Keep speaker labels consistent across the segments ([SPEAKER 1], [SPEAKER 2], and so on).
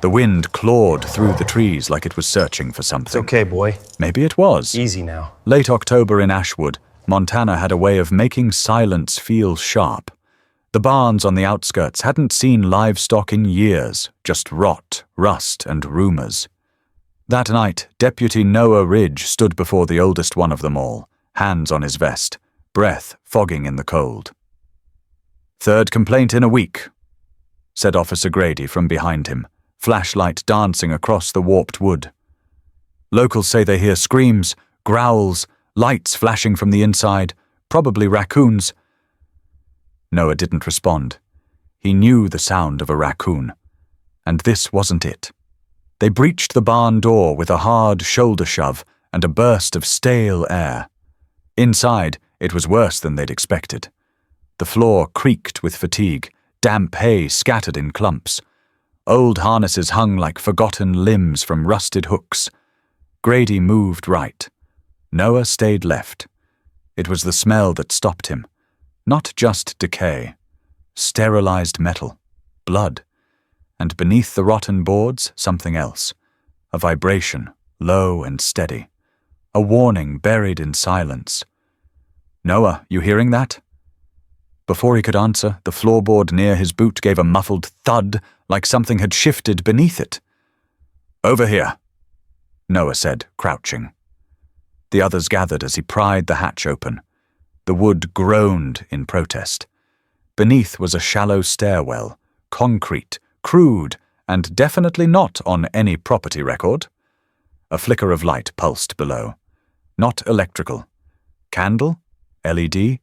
[SPEAKER 1] The wind clawed through the trees like it was searching for something.
[SPEAKER 2] It's okay, boy.
[SPEAKER 1] Maybe it was.
[SPEAKER 2] Easy now.
[SPEAKER 1] Late October in Ashwood, Montana had a way of making silence feel sharp. The barns on the outskirts hadn't seen livestock in years, just rot, rust, and rumors. That night, Deputy Noah Ridge stood before the oldest one of them all, hands on his vest, breath fogging in the cold. "Third complaint in a week," said Officer Grady from behind him, flashlight dancing across the warped wood. "Locals say they hear screams, growls, lights flashing from the inside, probably raccoons." Noah didn't respond. He knew the sound of a raccoon. And this wasn't it. They breached the barn door with a hard shoulder shove and a burst of stale air. Inside, it was worse than they'd expected. The floor creaked with fatigue, damp hay scattered in clumps. Old harnesses hung like forgotten limbs from rusted hooks. Grady moved right. Noah stayed left. It was the smell that stopped him. Not just decay. Sterilized metal. Blood. And beneath the rotten boards, something else. A vibration, low and steady. A warning buried in silence. "Noah, you hearing that?" Before he could answer, the floorboard near his boot gave a muffled thud, like something had shifted beneath it. "Over here," Noah said, crouching. The others gathered as he pried the hatch open. The wood groaned in protest. Beneath was a shallow stairwell, concrete, crude, and definitely not on any property record. A flicker of light pulsed below. Not electrical. Candle? LED?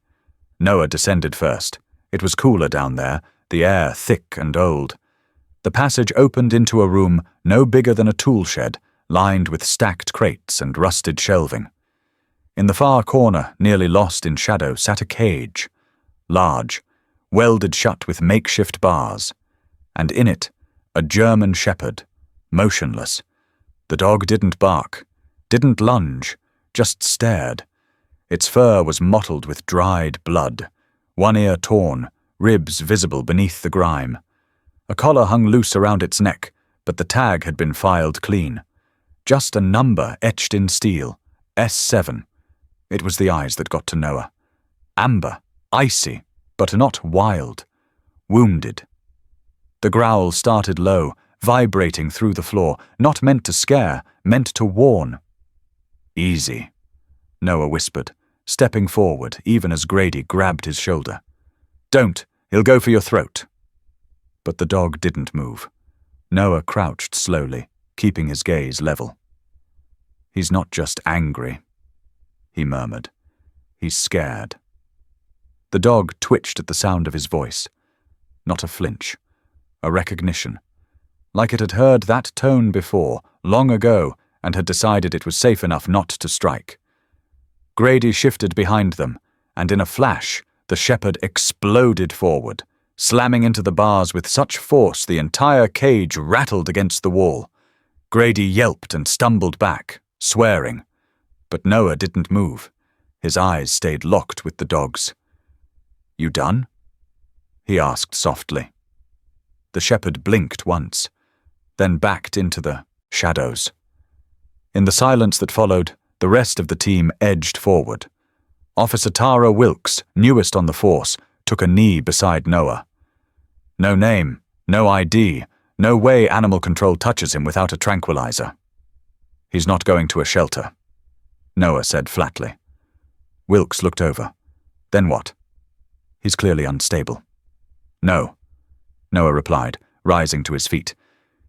[SPEAKER 1] Noah descended first. It was cooler down there, the air thick and old. The passage opened into a room no bigger than a tool shed, lined with stacked crates and rusted shelving. In the far corner, nearly lost in shadow, sat a cage. Large, welded shut with makeshift bars. And in it, a German shepherd, motionless. The dog didn't bark, didn't lunge, just stared. Its fur was mottled with dried blood, one ear torn, ribs visible beneath the grime. A collar hung loose around its neck, but the tag had been filed clean. Just a number etched in steel, S7. It was the eyes that got to Noah. Amber, icy, but not wild. Wounded. The growl started low, vibrating through the floor, not meant to scare, meant to warn. "Easy," Noah whispered, stepping forward even as Grady grabbed his shoulder. "Don't, he'll go for your throat." But the dog didn't move. Noah crouched slowly, keeping his gaze level. "He's not just angry," he murmured. "He's scared." The dog twitched at the sound of his voice. Not a flinch. A recognition. Like it had heard that tone before, long ago, and had decided it was safe enough not to strike. Grady shifted behind them, and in a flash, the shepherd exploded forward, slamming into the bars with such force the entire cage rattled against the wall. Grady yelped and stumbled back, swearing. But Noah didn't move. His eyes stayed locked with the dog's. "You done?" he asked softly. The shepherd blinked once, then backed into the shadows. In the silence that followed, the rest of the team edged forward. Officer Tara Wilkes, newest on the force, took a knee beside Noah. No name, no ID, no way animal control touches him without a tranquilizer. "He's not going to a shelter," Noah said flatly. Wilkes looked over. "Then what?" "He's clearly unstable." "No," Noah replied, rising to his feet.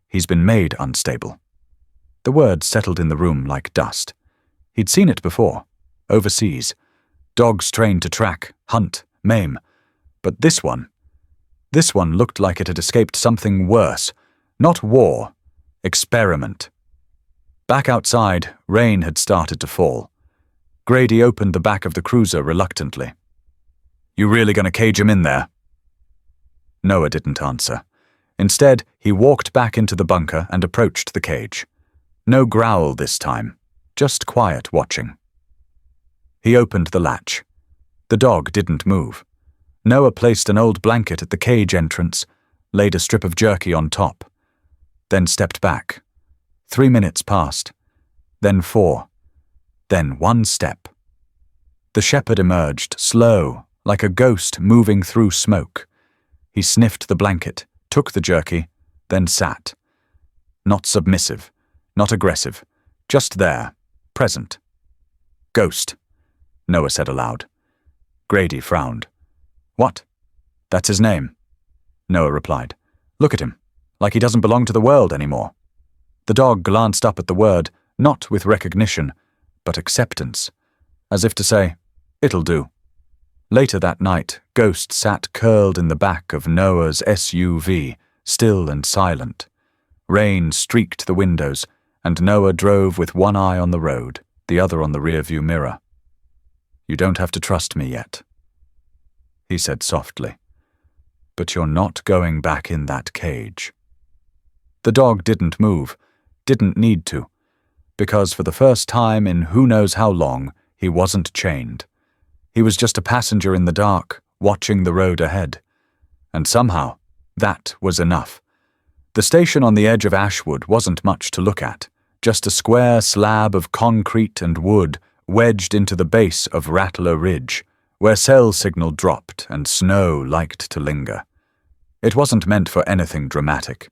[SPEAKER 1] "He's been made unstable." The words settled in the room like dust. He'd seen it before, overseas. Dogs trained to track, hunt, maim. But this one looked like it had escaped something worse. Not war, experiment. Back outside, rain had started to fall. Grady opened the back of the cruiser reluctantly. "You really gonna cage him in there?" Noah didn't answer. Instead, he walked back into the bunker and approached the cage. No growl this time, just quiet watching. He opened the latch. The dog didn't move. Noah placed an old blanket at the cage entrance, laid a strip of jerky on top. then stepped back. 3 minutes passed, then 4, then 1 step. The shepherd emerged, slow, like a ghost moving through smoke. He sniffed the blanket, took the jerky, then sat. Not submissive, not aggressive, just there, present. "Ghost," Noah said aloud. Grady frowned. "What?" "That's his name," Noah replied. "Look at him, like he doesn't belong to the world anymore." The dog glanced up at the word, not with recognition, but acceptance, as if to say, "It'll do." Later that night, Ghost sat curled in the back of Noah's SUV, still and silent. Rain streaked the windows, and Noah drove with one eye on the road, the other on the rearview mirror. "You don't have to trust me yet," he said softly. "But you're not going back in that cage." The dog didn't move, didn't need to, because for the first time in who knows how long, he wasn't chained. He was just a passenger in the dark, watching the road ahead. And somehow, that was enough. The station on the edge of Ashwood wasn't much to look at, just a square slab of concrete and wood wedged into the base of Rattler Ridge, where cell signal dropped and snow liked to linger. It wasn't meant for anything dramatic.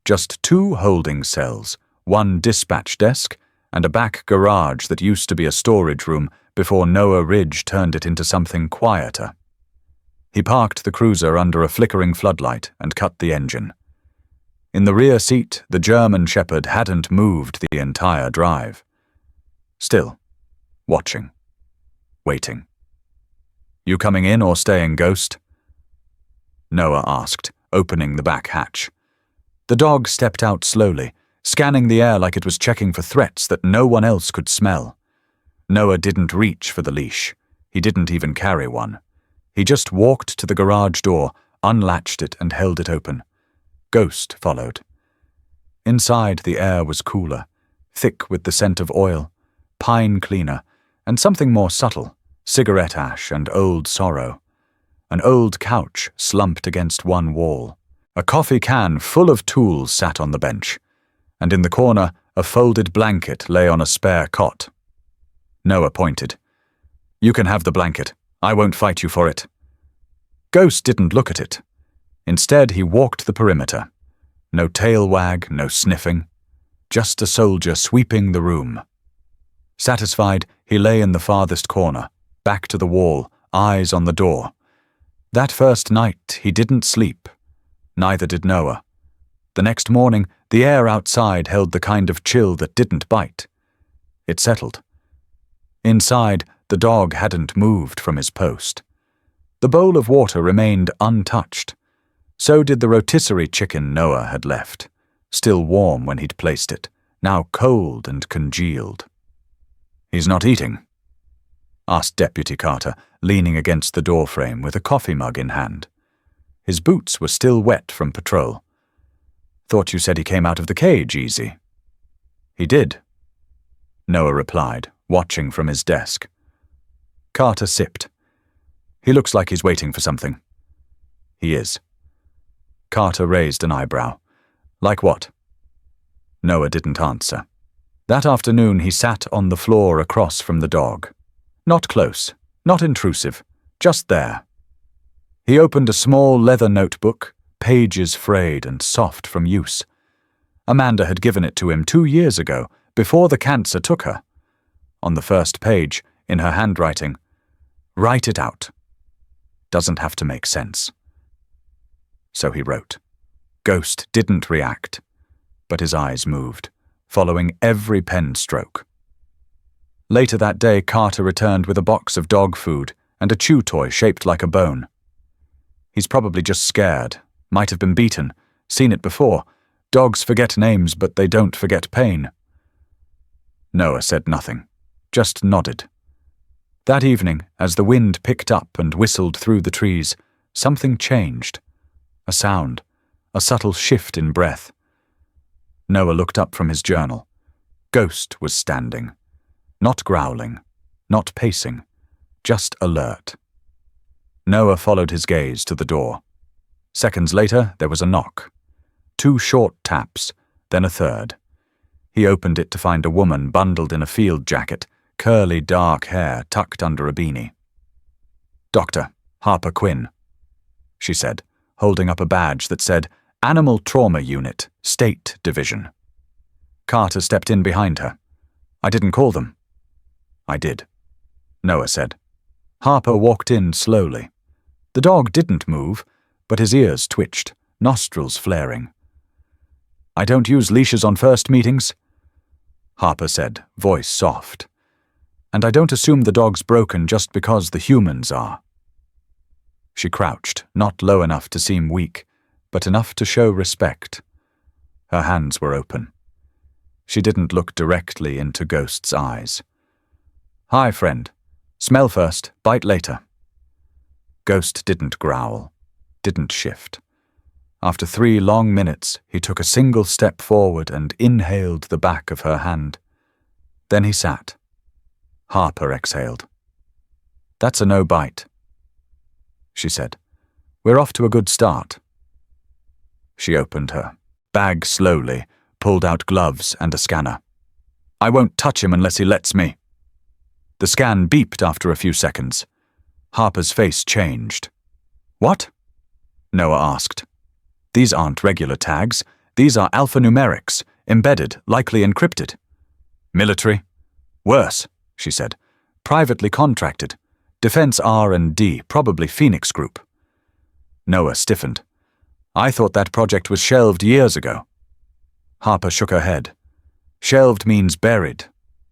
[SPEAKER 1] Just 2 holding cells, 1 dispatch desk, and a back garage that used to be a storage room before Noah Ridge turned it into something quieter. He parked the cruiser under a flickering floodlight and cut the engine. In the rear seat, the German shepherd hadn't moved the entire drive. Still, watching, waiting. "You coming in or staying, Ghost?" Noah asked, opening the back hatch. The dog stepped out slowly, scanning the air like it was checking for threats that no one else could smell. Noah didn't reach for the leash. He didn't even carry one. He just walked to the garage door, unlatched it, and held it open. Ghost followed. Inside, the air was cooler, thick with the scent of oil, pine cleaner, and something more subtle, cigarette ash and old sorrow. An old couch slumped against one wall. A coffee can full of tools sat on the bench, and in the corner, a folded blanket lay on a spare cot. Noah pointed. "You can have the blanket. I won't fight you for it." Ghost didn't look at it. Instead, he walked the perimeter. No tail wag, no sniffing. Just a soldier sweeping the room. Satisfied, he lay in the farthest corner, back to the wall, eyes on the door. That first night, he didn't sleep. Neither did Noah. The next morning, the air outside held the kind of chill that didn't bite. It settled. Inside, the dog hadn't moved from his post. The bowl of water remained untouched. So did the rotisserie chicken Noah had left, still warm when he'd placed it, now cold and congealed. "He's not eating?" asked Deputy Carter, leaning against the doorframe with a coffee mug in hand. His boots were still wet from patrol. "Thought you said he came out of the cage easy." "He did," Noah replied, watching from his desk. Carter sipped. "He looks like he's waiting for something." "He is." Carter raised an eyebrow. "Like what?" Noah didn't answer. That afternoon he sat on the floor across from the dog. Not close, not intrusive, just there. He opened a small leather notebook, pages frayed and soft from use. Amanda had given it to him 2 years ago, before the cancer took her. On the first page, in her handwriting, "Write it out. Doesn't have to make sense." So he wrote. Ghost didn't react, but his eyes moved, following every pen stroke. Later that day, Carter returned with a box of dog food and a chew toy shaped like a bone. "He's probably just scared, might have been beaten, seen it before. Dogs forget names, but they don't forget pain." Noah said nothing, just nodded. That evening, as the wind picked up and whistled through the trees, something changed. A sound, a subtle shift in breath. Noah looked up from his journal. Ghost was standing. Not growling, not pacing, just alert. Noah followed his gaze to the door. Seconds later, there was a knock. 2 short taps, then a third. He opened it to find a woman bundled in a field jacket, curly dark hair tucked under a beanie. "Dr. Harper Quinn," she said, holding up a badge that said Animal Trauma Unit, State Division. Carter stepped in behind her. "I didn't call them." "I did," Noah said. Harper walked in slowly. The dog didn't move, but his ears twitched, nostrils flaring. "I don't use leashes on first meetings," Harper said, voice soft. "And I don't assume the dog's broken just because the humans are." She crouched, not low enough to seem weak, but enough to show respect. Her hands were open. She didn't look directly into Ghost's eyes. "Hi, friend. Smell first, bite later." Ghost didn't growl, didn't shift. After 3 long minutes, he took a single step forward and inhaled the back of her hand. Then he sat. Harper exhaled. "That's a no bite," she said. "We're off to a good start." She opened her bag slowly, pulled out gloves and a scanner. "I won't touch him unless he lets me." The scan beeped after a few seconds. Harper's face changed. "What?" Noah asked. "These aren't regular tags. These are alphanumerics, embedded, likely encrypted." "Military?" "Worse," she said. "Privately contracted. Defense R&D, probably Phoenix Group." Noah stiffened. "I thought that project was shelved years ago." Harper shook her head. "Shelved means buried,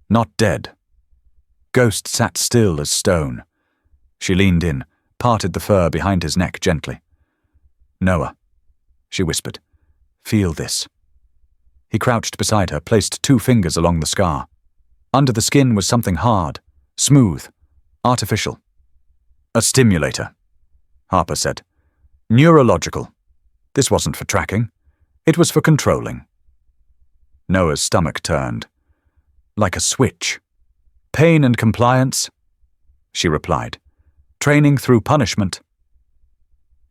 [SPEAKER 1] not dead." Ghost sat still as stone. She leaned in, parted the fur behind his neck gently. "Noah," she whispered, "feel this." He crouched beside her, placed 2 fingers along the scar. Under the skin was something hard, smooth, artificial. "A stimulator," Harper said. "Neurological. This wasn't for tracking. It was for controlling." Noah's stomach turned. "Like a switch." "Pain and compliance," she replied. "Training through punishment."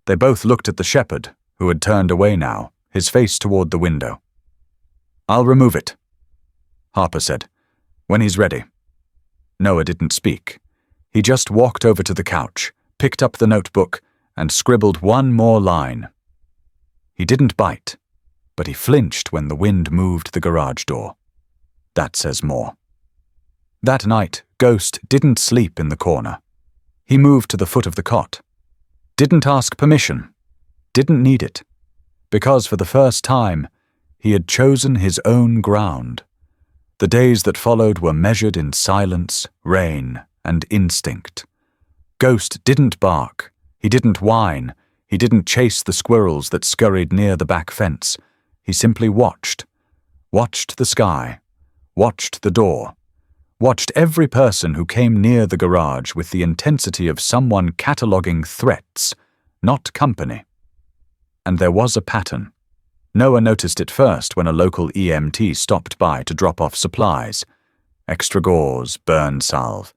[SPEAKER 1] They both looked at the shepherd, who had turned away now, his face toward the window. "I'll remove it," Harper said, "when he's ready." Noah didn't speak. He just walked over to the couch, picked up the notebook, and scribbled 1 more line. He didn't bite, but he flinched when the wind moved the garage door. That says more. That night, Ghost didn't sleep in the corner. He moved to the foot of the cot. Didn't ask permission. Didn't need it. Because for the first time, he had chosen his own ground. The days that followed were measured in silence, rain, and instinct. Ghost didn't bark. He didn't whine. He didn't chase the squirrels that scurried near the back fence. He simply watched. Watched the sky. Watched the door. Watched every person who came near the garage with the intensity of someone cataloging threats, not company. And there was a pattern. Noah noticed it first when a local EMT stopped by to drop off supplies. Extra gauze, burn salve.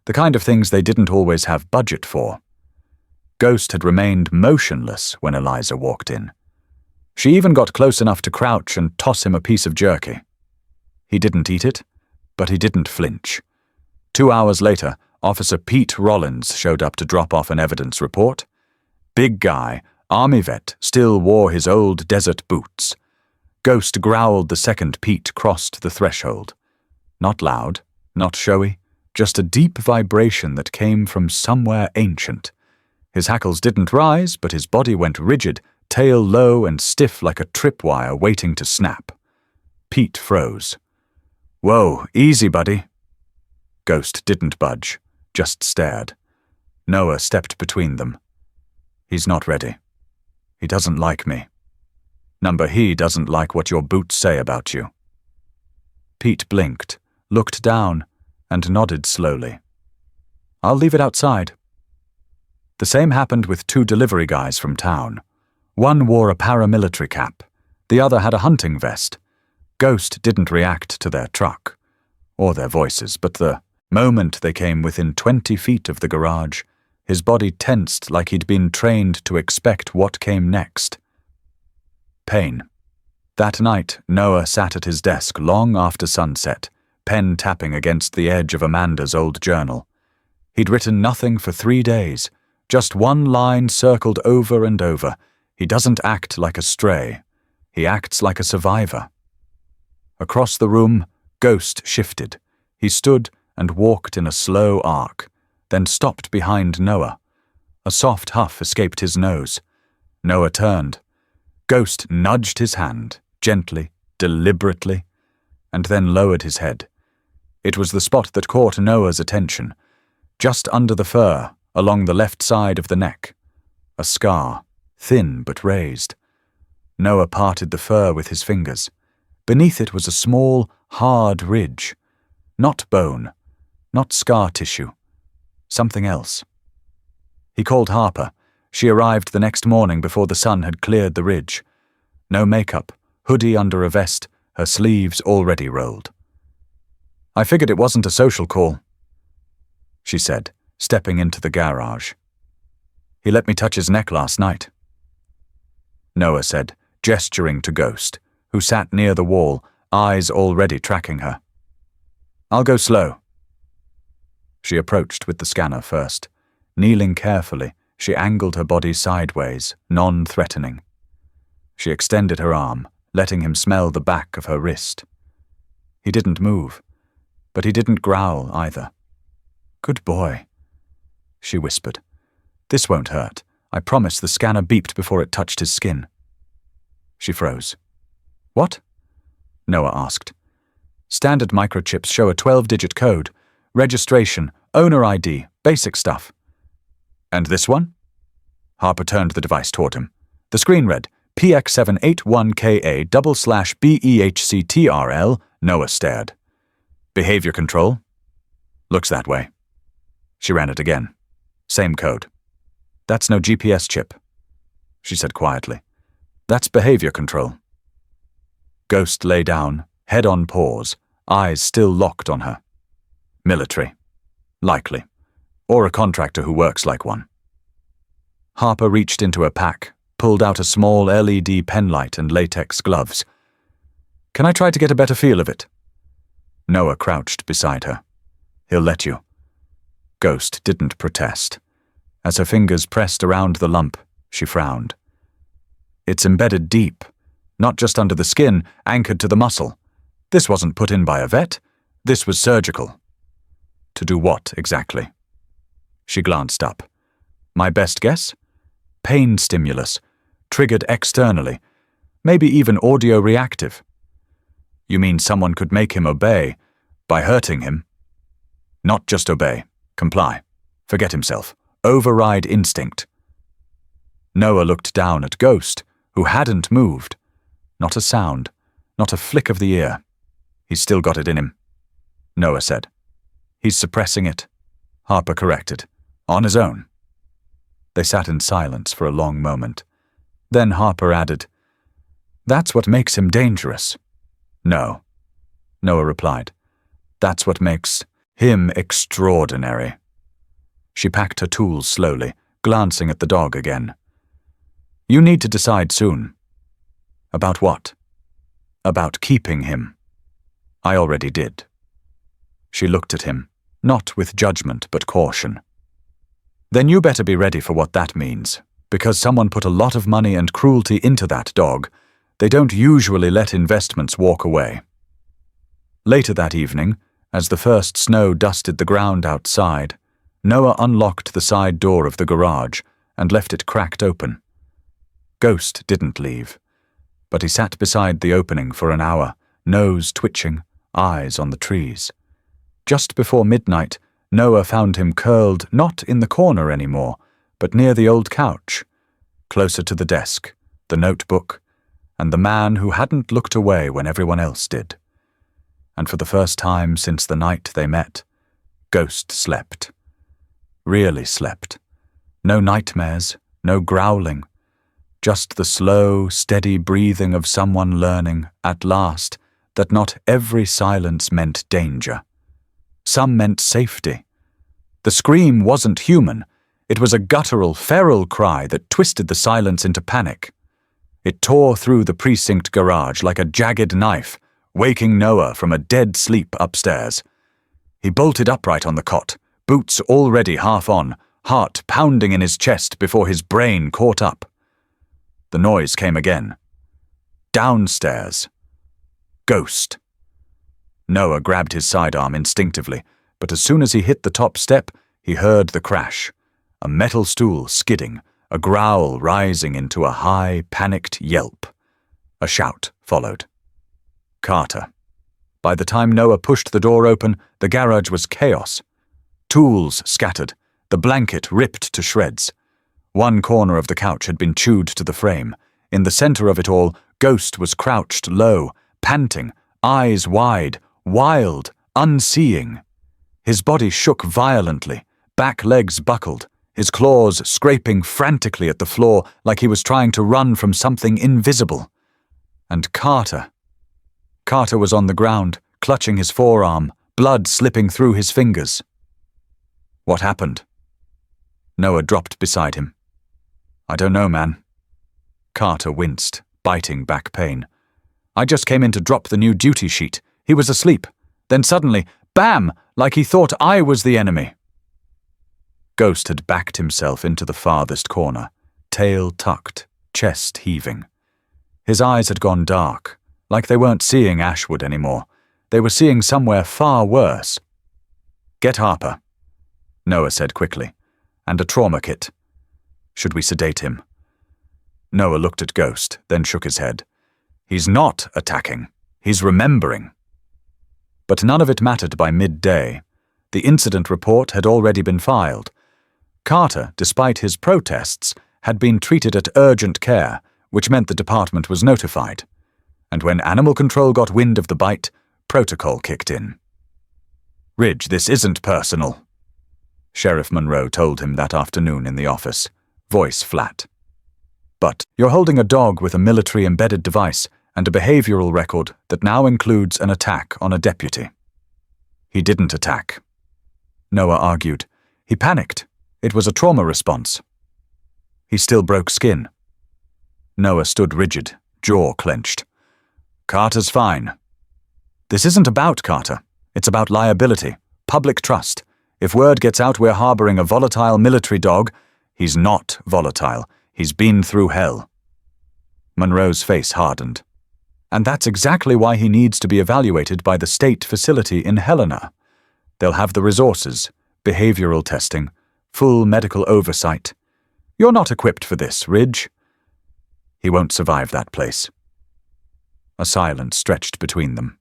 [SPEAKER 1] The kind of things they didn't always have budget for. Ghost had remained motionless when Eliza walked in. She even got close enough to crouch and toss him a piece of jerky. He didn't eat it, but he didn't flinch. 2 hours later, Officer Pete Rollins showed up to drop off an evidence report. Big guy, Army vet, still wore his old desert boots. Ghost growled the second Pete crossed the threshold. Not loud, not showy, just a deep vibration that came from somewhere ancient. His hackles didn't rise, but his body went rigid, tail low and stiff like a tripwire waiting to snap. Pete froze. "Whoa, easy, buddy." Ghost didn't budge, just stared. Noah stepped between them. "He's not ready. He doesn't like me. He doesn't like what your boots say about you." Pete blinked, looked down, and nodded slowly. "I'll leave it outside." The same happened with 2 delivery guys from town. One wore a paramilitary cap. The other had a hunting vest. Ghost didn't react to their truck, or their voices, but the moment they came within 20 feet of the garage, his body tensed like he'd been trained to expect what came next. Pain. That night, Noah sat at his desk long after sunset, pen tapping against the edge of Amanda's old journal. He'd written nothing for 3 days, just one line circled over and over. He doesn't act like a stray. He acts like a survivor. Across the room, Ghost shifted. He stood and walked in a slow arc, then stopped behind Noah. A soft huff escaped his nose. Noah turned. Ghost nudged his hand, gently, deliberately, and then lowered his head. It was the spot that caught Noah's attention, just under the fur, along the left side of the neck. A scar, thin but raised. Noah parted the fur with his fingers. Beneath it was a small, hard ridge. Not bone, not scar tissue. Something else. He called Harper. She arrived the next morning before the sun had cleared the ridge. No makeup, hoodie under a vest, her sleeves already rolled. "I figured it wasn't a social call," she said, stepping into the garage. "He let me touch his neck last night," Noah said, gesturing to Ghost, who sat near the wall, eyes already tracking her. "I'll go slow." She approached with the scanner first. Kneeling carefully, she angled her body sideways, non-threatening. She extended her arm, letting him smell the back of her wrist. He didn't move, but he didn't growl either. "Good boy," she whispered. "This won't hurt. I promise." The scanner beeped before it touched his skin. She froze. "What?" Noah asked. "Standard microchips show a 12-digit code. Registration, owner ID, basic stuff." "And this one?" Harper turned the device toward him. The screen read, PX781KA/BEHCTRL. Noah stared. "Behavior control?" "Looks that way." She ran it again. Same code. "That's no GPS chip," she said quietly. "That's behavior control." Ghost lay down, head on paws, eyes still locked on her. "Military. Likely. Or a contractor who works like one." Harper reached into a pack, pulled out a small LED penlight and latex gloves. "Can I try to get a better feel of it?" Noah crouched beside her. "He'll let you." Ghost didn't protest. As her fingers pressed around the lump, she frowned. "It's embedded deep, not just under the skin, anchored to the muscle. This wasn't put in by a vet. This was surgical." "To do what, exactly?" She glanced up. "My best guess? Pain stimulus, triggered externally, maybe even audio-reactive." "You mean someone could make him obey by hurting him?" "Not just obey. Comply. Forget himself. Override instinct." Noah looked down at Ghost, who hadn't moved. Not a sound, not a flick of the ear. "He's still got it in him," Noah said. "He's suppressing it," Harper corrected. "On his own." They sat in silence for a long moment. Then Harper added, "That's what makes him dangerous." "No," Noah replied. "That's what makes him extraordinary." She packed her tools slowly, glancing at the dog again. "You need to decide soon." "About what?" "About keeping him." "I already did." She looked at him, not with judgment but caution. "Then you better be ready for what that means, because someone put a lot of money and cruelty into that dog. They don't usually let investments walk away." Later that evening, as the first snow dusted the ground outside, Noah unlocked the side door of the garage and left it cracked open. Ghost didn't leave, but he sat beside the opening for an hour, nose twitching, eyes on the trees. Just before midnight, Noah found him curled not in the corner anymore, but near the old couch, closer to the desk, the notebook, and the man who hadn't looked away when everyone else did. And for the first time since the night they met, Ghost slept. Really slept. No nightmares, no growling, just the slow, steady breathing of someone learning, at last, that not every silence meant danger. Some meant safety. The scream wasn't human. It was a guttural, feral cry that twisted the silence into panic. It tore through the precinct garage like a jagged knife, waking Noah from a dead sleep upstairs. He bolted upright on the cot, boots already half on, heart pounding in his chest before his brain caught up. The noise came again. Downstairs. Ghost. Noah grabbed his sidearm instinctively, but as soon as he hit the top step, he heard the crash. A metal stool skidding, a growl rising into a high, panicked yelp. A shout followed. Carter. By the time Noah pushed the door open, the garage was chaos. Tools scattered, the blanket ripped to shreds. One corner of the couch had been chewed to the frame. In the center of it all, Ghost was crouched low, panting, eyes wide, wild, unseeing. His body shook violently, back legs buckled, his claws scraping frantically at the floor like he was trying to run from something invisible. And Carter. Carter was on the ground, clutching his forearm, blood slipping through his fingers. What happened? Noah dropped beside him. I don't know, man. Carter winced, biting back pain. I just came in to drop the new duty sheet. He was asleep. Then suddenly, bam, like he thought I was the enemy. Ghost had backed himself into the farthest corner, tail tucked, chest heaving. His eyes had gone dark, like they weren't seeing Ashwood anymore. They were seeing somewhere far worse. Get Harper, Noah said quickly, and a trauma kit. Should we sedate him? Noah looked at Ghost, then shook his head. He's not attacking. He's remembering. But none of it mattered by midday. The incident report had already been filed. Carter, despite his protests, had been treated at urgent care, which meant the department was notified. And when Animal Control got wind of the bite, protocol kicked in. Ridge, this isn't personal, Sheriff Monroe told him that afternoon in the office, voice flat. But you're holding a dog with a military-embedded device and a behavioral record that now includes an attack on a deputy. He didn't attack, Noah argued. He panicked. It was a trauma response. He still broke skin. Noah stood rigid, jaw clenched. Carter's fine. This isn't about Carter. It's about liability, public trust. If word gets out we're harboring a volatile military dog, he's not volatile. He's been through hell. Monroe's face hardened. And that's exactly why he needs to be evaluated by the state facility in Helena. They'll have the resources, behavioral testing, full medical oversight. You're not equipped for this, Ridge. He won't survive that place. A silence stretched between them.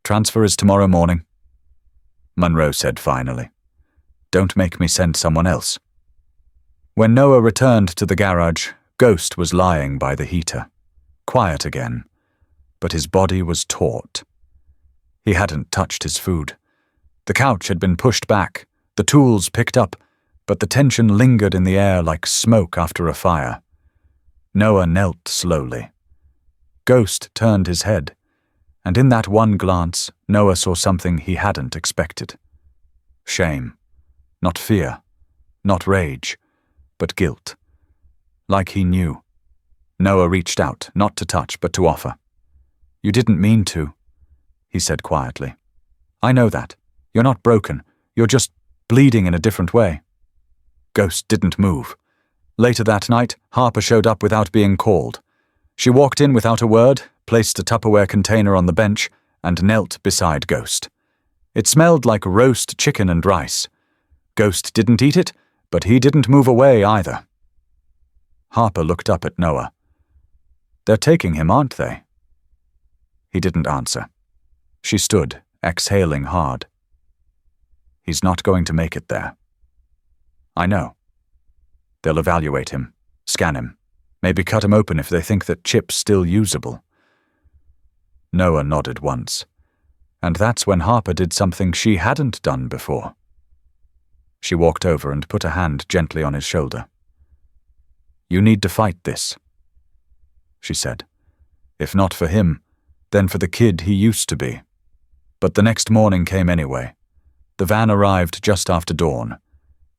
[SPEAKER 1] Transfer is tomorrow morning, Monroe said finally. Don't make me send someone else. When Noah returned to the garage, Ghost was lying by the heater, quiet again, but his body was taut. He hadn't touched his food. The couch had been pushed back, the tools picked up, but the tension lingered in the air like smoke after a fire. Noah knelt slowly. Ghost turned his head, and in that one glance, Noah saw something he hadn't expected. Shame. Not fear. Not rage. But guilt. Like he knew. Noah reached out, not to touch, but to offer. You didn't mean to, he said quietly. I know that. You're not broken. You're just bleeding in a different way. Ghost didn't move. Later that night, Harper showed up without being called. She walked in without a word, placed a Tupperware container on the bench, and knelt beside Ghost. It smelled like roast chicken and rice. Ghost didn't eat it, but he didn't move away either. Harper looked up at Noah. They're taking him, aren't they? He didn't answer. She stood, exhaling hard. He's not going to make it there. I know. They'll evaluate him, scan him, maybe cut him open if they think that chip's still usable. Noah nodded once, and that's when Harper did something she hadn't done before. She walked over and put a hand gently on his shoulder. You need to fight this, she said. If not for him, then for the kid he used to be. But the next morning came anyway. The van arrived just after dawn.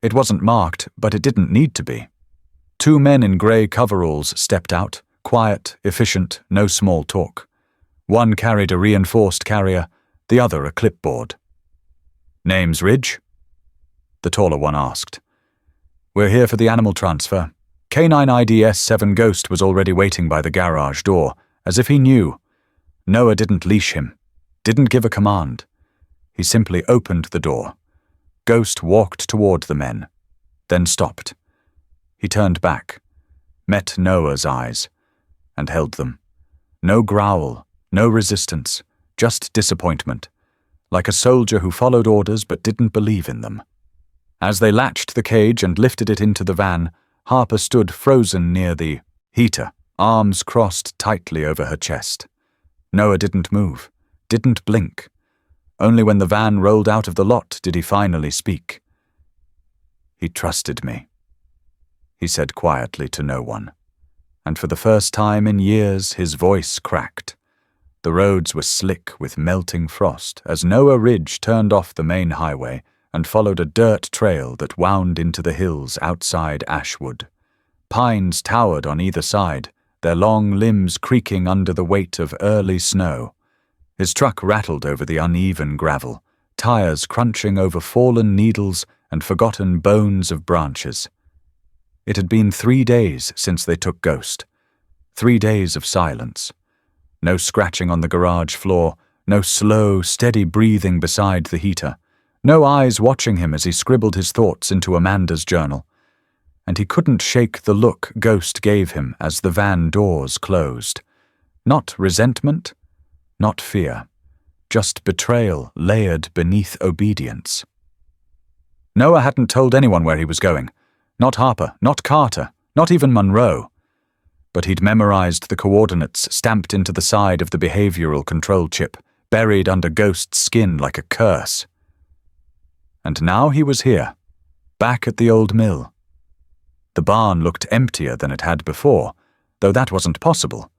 [SPEAKER 1] It wasn't marked, but it didn't need to be. 2 men in grey coveralls stepped out, Quiet, efficient, no small talk. One carried a reinforced carrier, the other a clipboard. "Name's Ridge?" The taller one asked. "We're here for the animal transfer." Canine IDS 7 Ghost was already waiting by the garage door, as if he knew. Noah didn't leash him, didn't give a command. He simply opened the door. Ghost walked toward the men, then stopped. He turned back, met Noah's eyes, and held them. No growl, no resistance, just disappointment, like a soldier who followed orders but didn't believe in them. As they latched the cage and lifted it into the van, Harper stood frozen near the heater, arms crossed tightly over her chest. Noah didn't move, didn't blink. Only when the van rolled out of the lot did he finally speak. "He trusted me," he said quietly to no one. And for the first time in years, his voice cracked. The roads were slick with melting frost as Noah Ridge turned off the main highway and followed a dirt trail that wound into the hills outside Ashwood. Pines towered on either side, their long limbs creaking under the weight of early snow. His truck rattled over the uneven gravel, tires crunching over fallen needles and forgotten bones of branches. It had been 3 days since they took Ghost. 3 days of silence. No scratching on the garage floor, no slow, steady breathing beside the heater, no eyes watching him as he scribbled his thoughts into Amanda's journal. And he couldn't shake the look Ghost gave him as the van doors closed. Not resentment, not fear, just betrayal layered beneath obedience. Noah hadn't told anyone where he was going. Not Harper, not Carter, not even Monroe. But he'd memorized the coordinates stamped into the side of the behavioral control chip, buried under Ghost's skin like a curse. And now he was here, back at the old mill. The barn looked emptier than it had before, though that wasn't possible.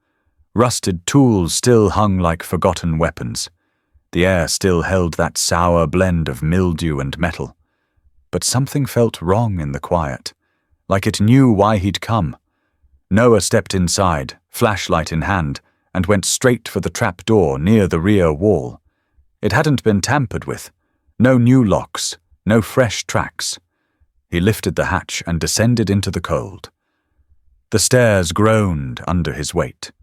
[SPEAKER 1] Rusted tools still hung like forgotten weapons. The air still held that sour blend of mildew and metal. But something felt wrong in the quiet, like it knew why he'd come. Noah stepped inside, flashlight in hand, and went straight for the trap door near the rear wall. It hadn't been tampered with. No new locks, no fresh tracks. He lifted the hatch and descended into the cold. The stairs groaned under his weight.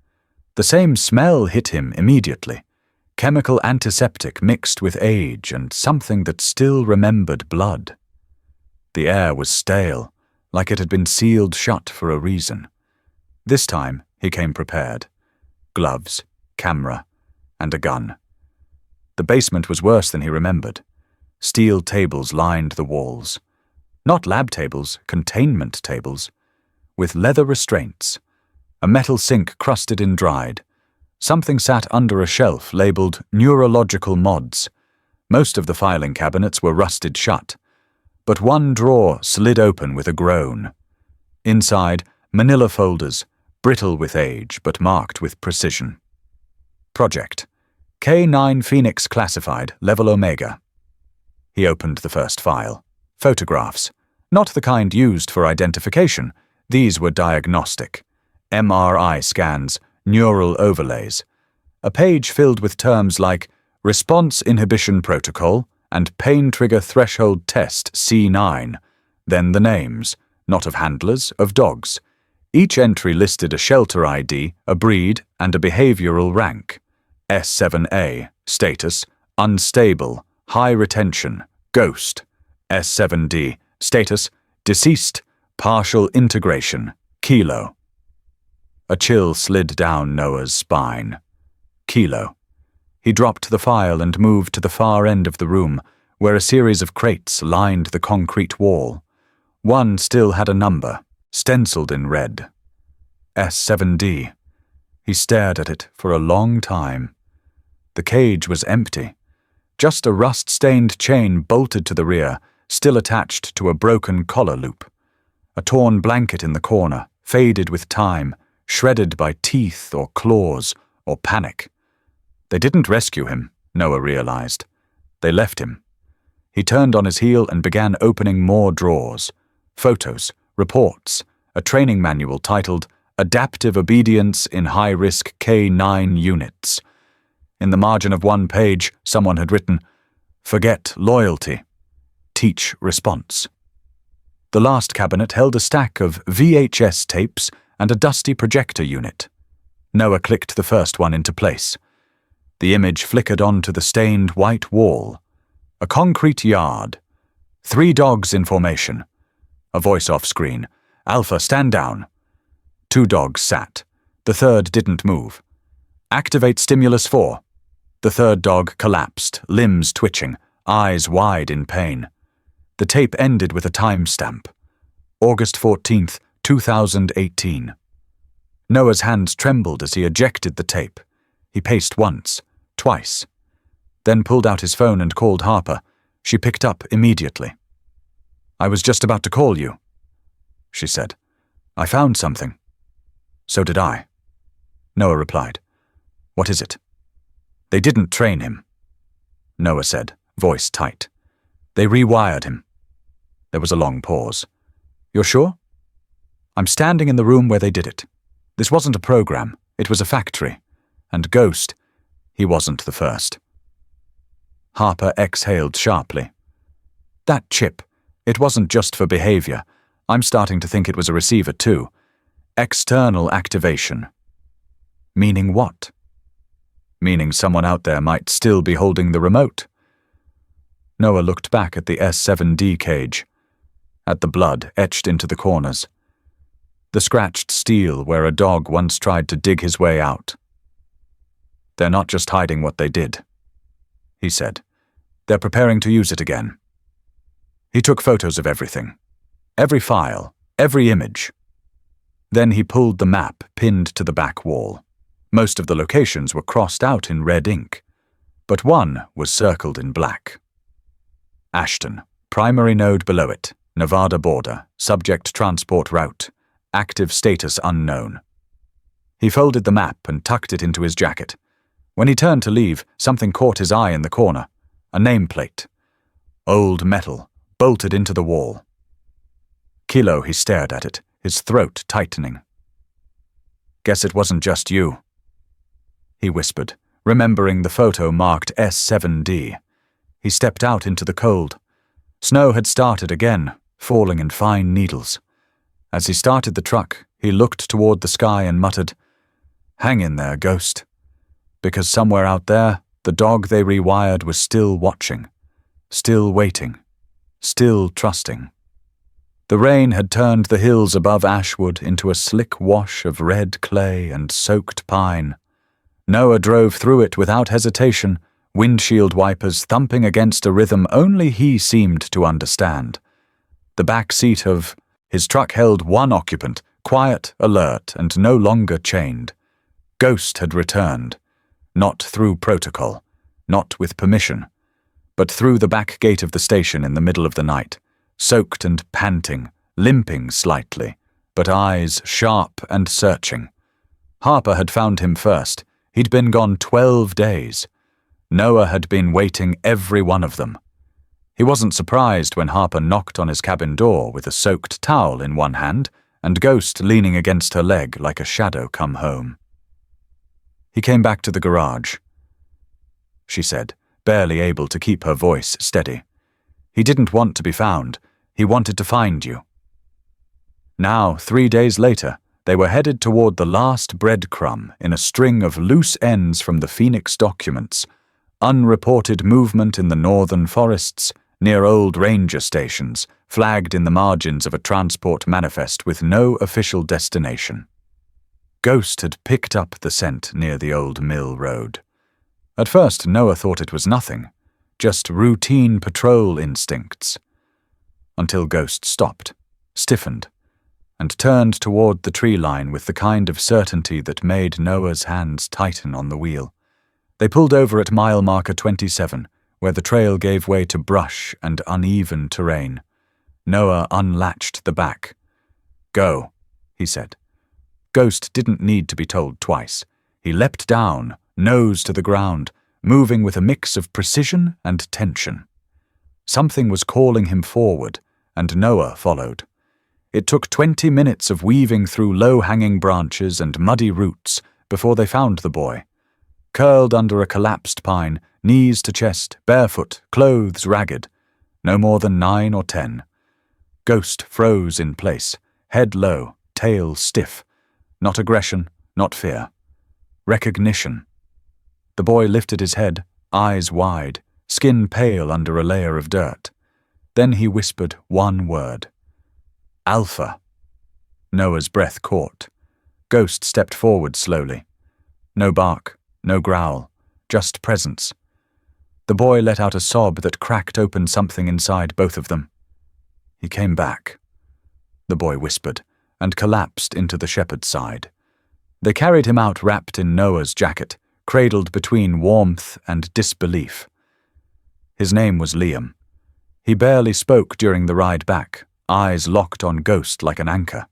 [SPEAKER 1] The same smell hit him immediately. Chemical antiseptic mixed with age and something that still remembered blood. The air was stale, like it had been sealed shut for a reason. This time he came prepared. Gloves, camera, and a gun. The basement was worse than he remembered. Steel tables lined the walls. Not lab tables, containment tables. With leather restraints. A metal sink crusted in dried. Something sat under a shelf labeled Neurological Mods. Most of the filing cabinets were rusted shut. But one drawer slid open with a groan. Inside, manila folders, brittle with age but marked with precision. Project. K9 Phoenix Classified, Level Omega. He opened the first file. Photographs. Not the kind used for identification. These were diagnostic. MRI scans, neural overlays. A page filled with terms like Response Inhibition Protocol and Pain Trigger Threshold Test C9. Then the names, not of handlers, of dogs. Each entry listed a shelter ID, a breed, and a behavioral rank. S7A, status, unstable, high retention, ghost. S7D, status, deceased, partial integration, kilo. A chill slid down Noah's spine. Kilo. He dropped the file and moved to the far end of the room, where a series of crates lined the concrete wall. One still had a number, stenciled in red. S7D. He stared at it for a long time. The cage was empty. Just a rust-stained chain bolted to the rear, still attached to a broken collar loop. A torn blanket in the corner, faded with time, shredded by teeth or claws or panic. They didn't rescue him, Noah realized. They left him. He turned on his heel and began opening more drawers. Photos, reports, a training manual titled Adaptive Obedience in High-Risk K9 Units. In the margin of one page, someone had written, "Forget loyalty. Teach response." The last cabinet held a stack of VHS tapes and a dusty projector unit. Noah clicked the first one into place. The image flickered onto the stained white wall. A concrete yard. 3 dogs in formation. A voice off screen. "Alpha, stand down." 2 dogs sat. The third didn't move. "Activate stimulus 4. The third dog collapsed, limbs twitching, eyes wide in pain. The tape ended with a timestamp. August 14th, 2018. Noah's hands trembled as he ejected the tape. He paced once, twice. Then pulled out his phone and called Harper. She picked up immediately. "I was just about to call you," she said. "I found something." "So did I," Noah replied. "What is it?" "They didn't train him," Noah said, voice tight. "They rewired him." There was a long pause. "You're sure?" "I'm standing in the room where they did it. This wasn't a program, it was a factory. And Ghost, he wasn't the first." Harper exhaled sharply. "That chip, it wasn't just for behavior. I'm starting to think it was a receiver too. External activation." "Meaning what?" "Meaning someone out there might still be holding the remote." Noah looked back at the S7D cage, at the blood etched into the corners, the scratched steel where a dog once tried to dig his way out. "They're not just hiding what they did," he said. "They're preparing to use it again." He took photos of everything. Every file, every image. Then he pulled the map pinned to the back wall. Most of the locations were crossed out in red ink, but one was circled in black. Ashton, primary node below it, Nevada border, subject transport route, active status unknown. He folded the map and tucked it into his jacket. When he turned to leave, something caught his eye in the corner. A nameplate. Old metal, bolted into the wall. Kilo, he stared at it, his throat tightening. "Guess it wasn't just you," he whispered, remembering the photo marked S7D. He stepped out into the cold. Snow had started again, falling in fine needles. As he started the truck, he looked toward the sky and muttered, "Hang in there, Ghost." Because somewhere out there, the dog they rewired was still watching, still waiting, still trusting. The rain had turned the hills above Ashwood into a slick wash of red clay and soaked pine. Noah drove through it without hesitation, windshield wipers thumping against a rhythm only he seemed to understand. The back seat of his truck held one occupant, quiet, alert, and no longer chained. Ghost had returned, not through protocol, not with permission, but through the back gate of the station in the middle of the night, soaked and panting, limping slightly, but eyes sharp and searching. Harper had found him first. He'd been gone 12 days. Noah had been waiting every one of them. He wasn't surprised when Harper knocked on his cabin door with a soaked towel in one hand and Ghost leaning against her leg like a shadow come home. He came back to the garage, she said, barely able to keep her voice steady. He didn't want to be found. He wanted to find you. Now, 3 days later, they were headed toward the last breadcrumb in a string of loose ends from the Phoenix documents, unreported movement in the northern forests, near old ranger stations, flagged in the margins of a transport manifest with no official destination. Ghost had picked up the scent near the old mill road. At first, Noah thought it was nothing, just routine patrol instincts. Until Ghost stopped, stiffened, and turned toward the tree line with the kind of certainty that made Noah's hands tighten on the wheel. They pulled over at mile marker 27, where the trail gave way to brush and uneven terrain. Noah unlatched the back. "Go," he said. Ghost didn't need to be told twice. He leapt down, nose to the ground, moving with a mix of precision and tension. Something was calling him forward, and Noah followed. It took 20 minutes of weaving through low-hanging branches and muddy roots before they found the boy. Curled under a collapsed pine, knees to chest, barefoot, clothes ragged. No more than 9 or 10. Ghost froze in place, head low, tail stiff. Not aggression, not fear. Recognition. The boy lifted his head, eyes wide, skin pale under a layer of dirt. Then he whispered one word. Alpha. Noah's breath caught. Ghost stepped forward slowly. No bark, no growl, just presence. The boy let out a sob that cracked open something inside both of them. He came back, the boy whispered, and collapsed into the shepherd's side. They carried him out wrapped in Noah's jacket, cradled between warmth and disbelief. His name was Liam. He barely spoke during the ride back, eyes locked on Ghost like an anchor.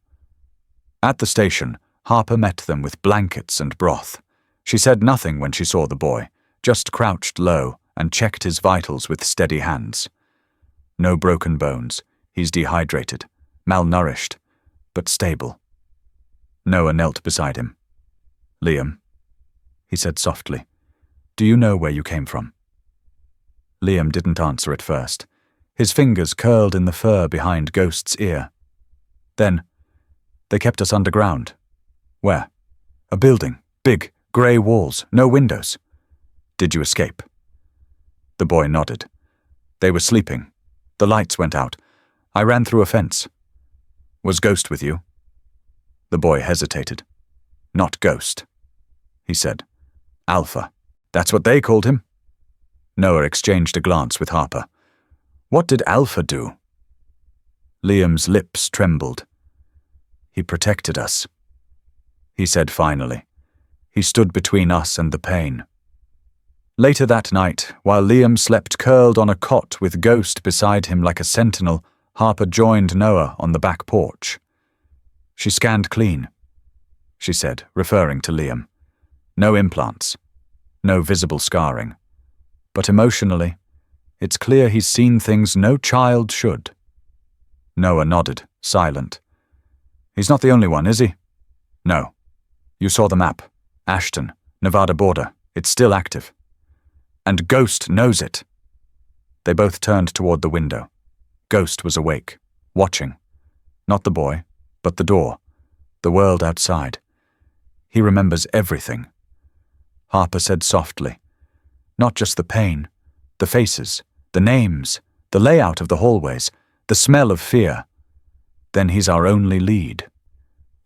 [SPEAKER 1] At the station, Harper met them with blankets and broth. She said nothing when she saw the boy, just crouched low and checked his vitals with steady hands. No broken bones. He's dehydrated, malnourished, but stable. Noah knelt beside him. Liam, he said softly, do you know where you came from? Liam didn't answer at first. His fingers curled in the fur behind Ghost's ear. Then, they kept us underground. Where? A building, big, grey walls, no windows. Did you escape? The boy nodded. They were sleeping. The lights went out. I ran through a fence. Was Ghost with you? The boy hesitated. Not Ghost, he said. Alpha. That's what they called him. Noah exchanged a glance with Harper. What did Alpha do? Liam's lips trembled. He protected us, he said finally. He stood between us and the pain. Later that night, while Liam slept curled on a cot with Ghost beside him like a sentinel, Harper joined Noah on the back porch. She scanned clean, she said, referring to Liam. No implants, no visible scarring. But emotionally, it's clear he's seen things no child should. Noah nodded, silent. He's not the only one, is he? No. You saw the map. Ashton, Nevada border. It's still active. And Ghost knows it. They both turned toward the window. Ghost was awake, watching. Not the boy, but the door. The world outside. He remembers everything. Harper said softly. Not just the pain, the faces, the names, the layout of the hallways, the smell of fear. Then he's our only lead.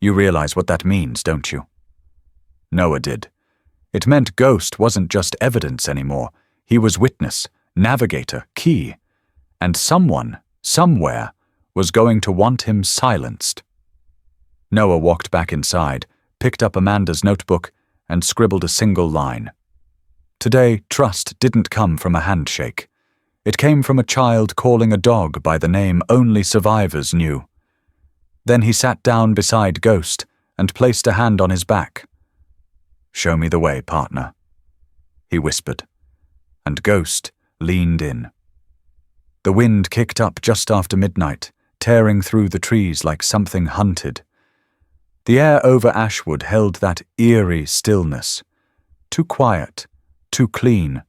[SPEAKER 1] You realize what that means, don't you? Noah did. It meant Ghost wasn't just evidence anymore. He was witness, navigator, key. And someone, somewhere, was going to want him silenced. Noah walked back inside, picked up Amanda's notebook, and scribbled a single line. Today, trust didn't come from a handshake. It came from a child calling a dog by the name only survivors knew. Then he sat down beside Ghost and placed a hand on his back. Show me the way, partner, he whispered, and Ghost leaned in. The wind kicked up just after midnight, tearing through the trees like something hunted. The air over Ashwood held that eerie stillness, too quiet, too clean,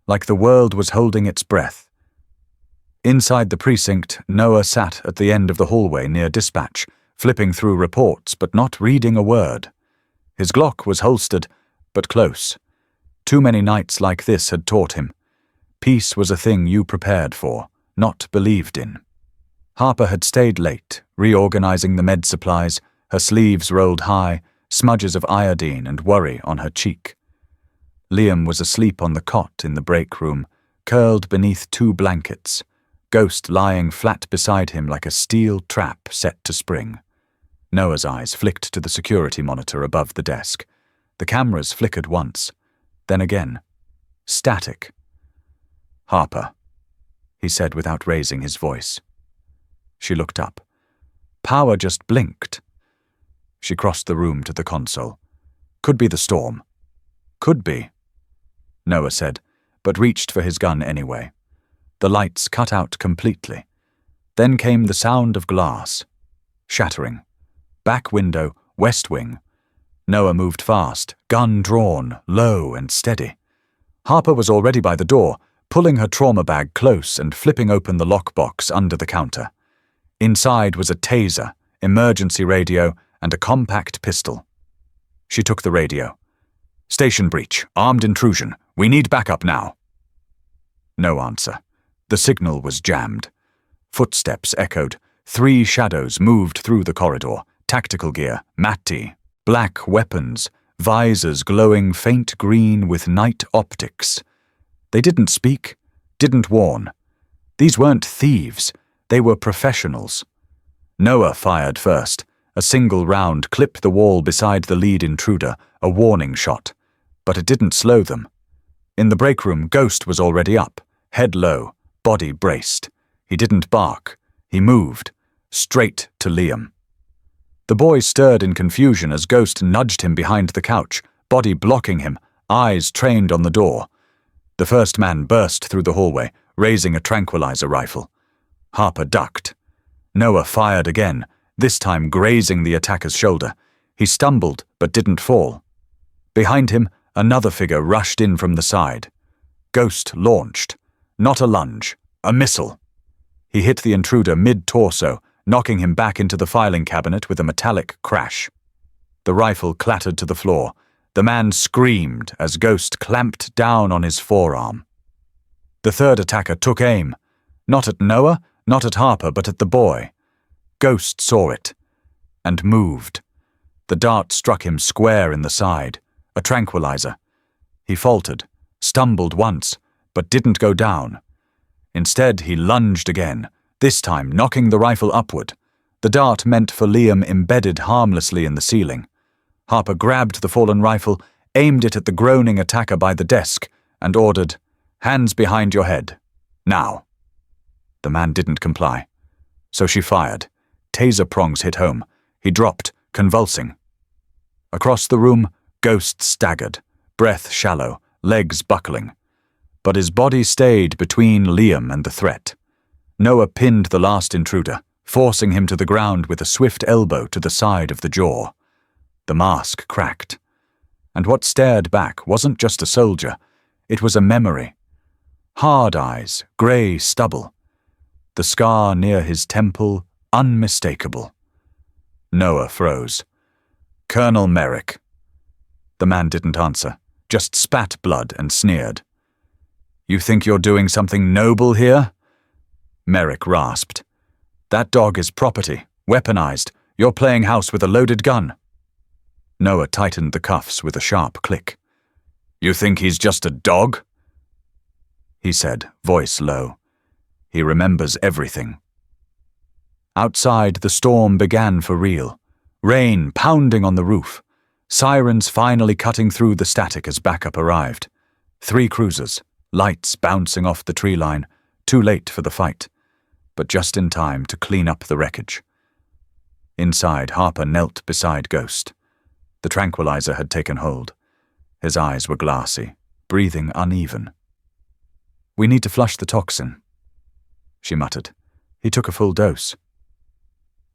[SPEAKER 1] like the world was holding its breath. Inside the precinct, Noah sat at the end of the hallway near dispatch, flipping through reports but not reading a word. His Glock was holstered, but close. Too many nights like this had taught him. Peace was a thing you prepared for, not believed in. Harper had stayed late, reorganizing the med supplies, her sleeves rolled high, smudges of iodine and worry on her cheek. Liam was asleep on the cot in the break room, curled beneath 2 blankets, Ghost lying flat beside him like a steel trap set to spring. Noah's eyes flicked to the security monitor above the desk. The cameras flickered once, then again. Static. Harper, he said without raising his voice. She looked up. Power just blinked. She crossed the room to the console. Could be the storm. Could be, Noah said, but reached for his gun anyway. The lights cut out completely. Then came the sound of glass. shattering. Back window, west wing. Noah moved fast, gun drawn, low and steady. Harper was already by the door, pulling her trauma bag close and flipping open the lockbox under the counter. Inside was a taser, emergency radio, and a compact pistol. She took the radio. "Station breach, armed intrusion. We need backup now." No answer. The signal was jammed. Footsteps echoed. 3 shadows moved through the corridor. Tactical gear, Matti, black weapons, visors glowing faint green with night optics. They didn't speak, didn't warn. These weren't thieves. They were professionals. Noah fired first. A single round clipped the wall beside the lead intruder, a warning shot. But it didn't slow them. In the break room, Ghost was already up, head low, body braced. He didn't bark. He moved, straight to Liam. The boy stirred in confusion as Ghost nudged him behind the couch, body blocking him, eyes trained on the door. The first man burst through the hallway, raising a tranquilizer rifle. Harper ducked. Noah fired again, this time grazing the attacker's shoulder. He stumbled, but didn't fall. Behind him, another figure rushed in from the side. Ghost launched. Not a lunge, a missile. He hit the intruder mid-torso, knocking him back into the filing cabinet with a metallic crash. The rifle clattered to the floor. The man screamed as Ghost clamped down on his forearm. The third attacker took aim. Not at Noah, not at Harper, but at the boy. Ghost saw it. And moved. The dart struck him square in the side. A tranquilizer. He faltered, stumbled once, but didn't go down. Instead, he lunged again, this time knocking the rifle upward. The dart meant for Liam embedded harmlessly in the ceiling. Harper grabbed the fallen rifle, aimed it at the groaning attacker by the desk, and ordered, "Hands behind your head. Now." The man didn't comply. So she fired. Taser prongs hit home. He dropped, convulsing. Across the room, Ghost staggered, breath shallow, legs buckling. But his body stayed between Liam and the threat. Noah pinned the last intruder, forcing him to the ground with a swift elbow to the side of the jaw. The mask cracked. And what stared back wasn't just a soldier, it was a memory. Hard eyes, grey stubble. The scar near his temple, unmistakable. Noah froze. "Colonel Merrick." The man didn't answer, just spat blood and sneered. "You think you're doing something noble here?" Merrick rasped. "That dog is property, weaponized. You're playing house with a loaded gun." Noah tightened the cuffs with a sharp click. "You think he's just a dog?" He said, voice low. He remembers everything. Outside, the storm began for real. Rain pounding on the roof. Sirens finally cutting through the static as backup arrived. 3 cruisers, lights bouncing off the tree line, too late for the fight, but just in time to clean up the wreckage. Inside, Harper knelt beside Ghost. The tranquilizer had taken hold. His eyes were glassy, breathing uneven. "We need to flush the toxin," she muttered. He took a full dose.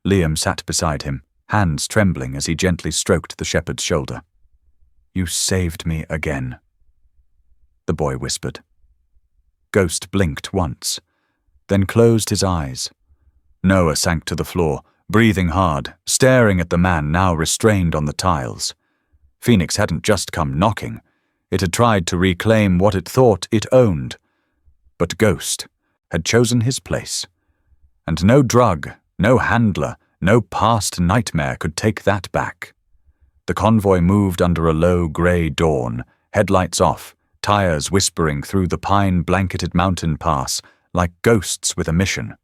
[SPEAKER 1] Liam sat beside him, hands trembling as he gently stroked the shepherd's shoulder. "You saved me again," the boy whispered. Ghost blinked once, then closed his eyes. Noah sank to the floor, breathing hard, staring at the man now restrained on the tiles. Phoenix hadn't just come knocking. It had tried to reclaim what it thought it owned. But Ghost had chosen his place. And no drug, no handler, no past nightmare could take that back. The convoy moved under a low grey dawn, headlights off, tires whispering through the pine-blanketed mountain pass like ghosts with a mission.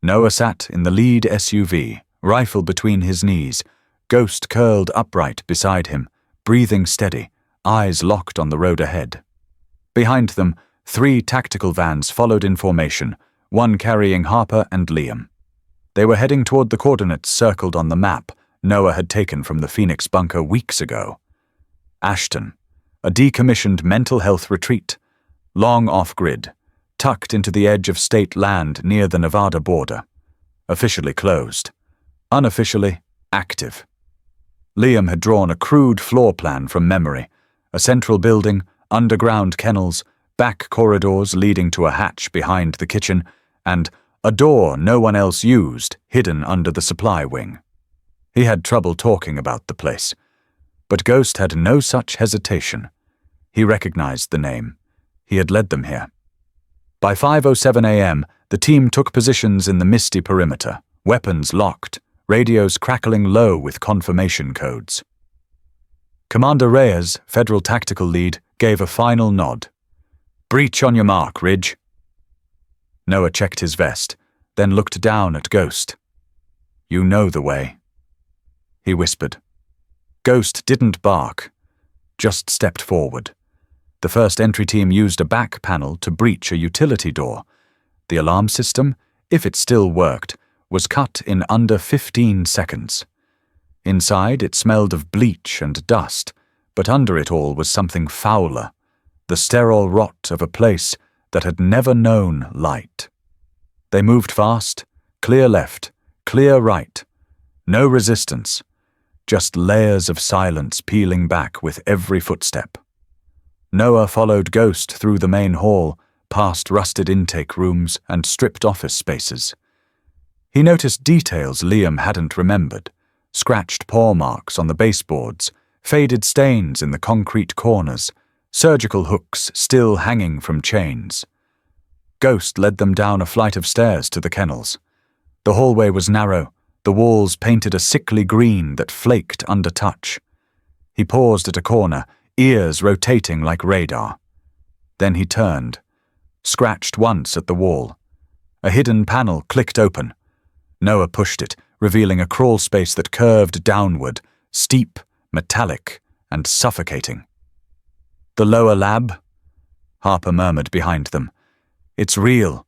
[SPEAKER 1] Noah sat in the lead SUV, rifle between his knees, Ghost curled upright beside him, breathing steady, eyes locked on the road ahead. Behind them, 3 tactical vans followed in formation, one carrying Harper and Liam. They were heading toward the coordinates circled on the map Noah had taken from the Phoenix bunker weeks ago. Ashton, a decommissioned mental health retreat, long off-grid, tucked into the edge of state land near the Nevada border. Officially closed. Unofficially, active. Liam had drawn a crude floor plan from memory, a central building, underground kennels, back corridors leading to a hatch behind the kitchen, and a door no one else used hidden under the supply wing. He had trouble talking about the place, but Ghost had no such hesitation. He recognized the name. He had led them here. By 5:07 a.m., the team took positions in the misty perimeter, weapons locked, radios crackling low with confirmation codes. Commander Reyes, Federal Tactical Lead, gave a final nod. "Breach on your mark, Ridge." Noah checked his vest, then looked down at Ghost. "You know the way," he whispered. Ghost didn't bark, just stepped forward. The first entry team used a back panel to breach a utility door. The alarm system, if it still worked, was cut in under 15 seconds. Inside, it smelled of bleach and dust, but under it all was something fouler, the sterile rot of a place that had never known light. They moved fast, clear left, clear right. No resistance, just layers of silence peeling back with every footstep. Noah followed Ghost through the main hall, past rusted intake rooms and stripped office spaces. He noticed details Liam hadn't remembered: scratched paw marks on the baseboards, faded stains in the concrete corners, surgical hooks still hanging from chains. Ghost led them down a flight of stairs to the kennels. The hallway was narrow, the walls painted a sickly green that flaked under touch. He paused at a corner, ears rotating like radar. Then he turned, scratched once at the wall. A hidden panel clicked open. Noah pushed it, revealing a crawl space that curved downward, steep, metallic, and suffocating. "The lower lab?" Harper murmured behind them. "It's real."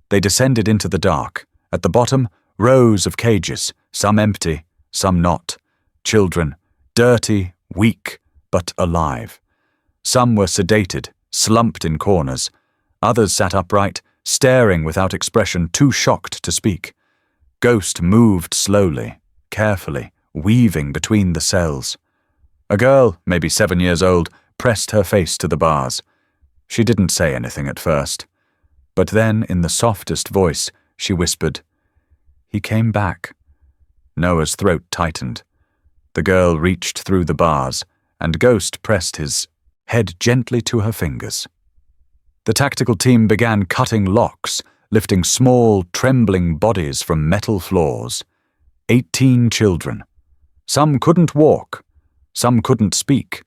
[SPEAKER 1] They descended into the dark. At the bottom, rows of cages, some empty, some not. Children, dirty, weak, but alive. Some were sedated, slumped in corners. Others sat upright, staring without expression, too shocked to speak. Ghost moved slowly, carefully, weaving between the cells. A girl, maybe 7 years old, pressed her face to the bars. She didn't say anything at first, but then, in the softest voice, she whispered, "He came back." Noah's throat tightened. The girl reached through the bars, and Ghost pressed his head gently to her fingers. The tactical team began cutting locks, lifting small, trembling bodies from metal floors. 18 children. Some couldn't walk, some couldn't speak.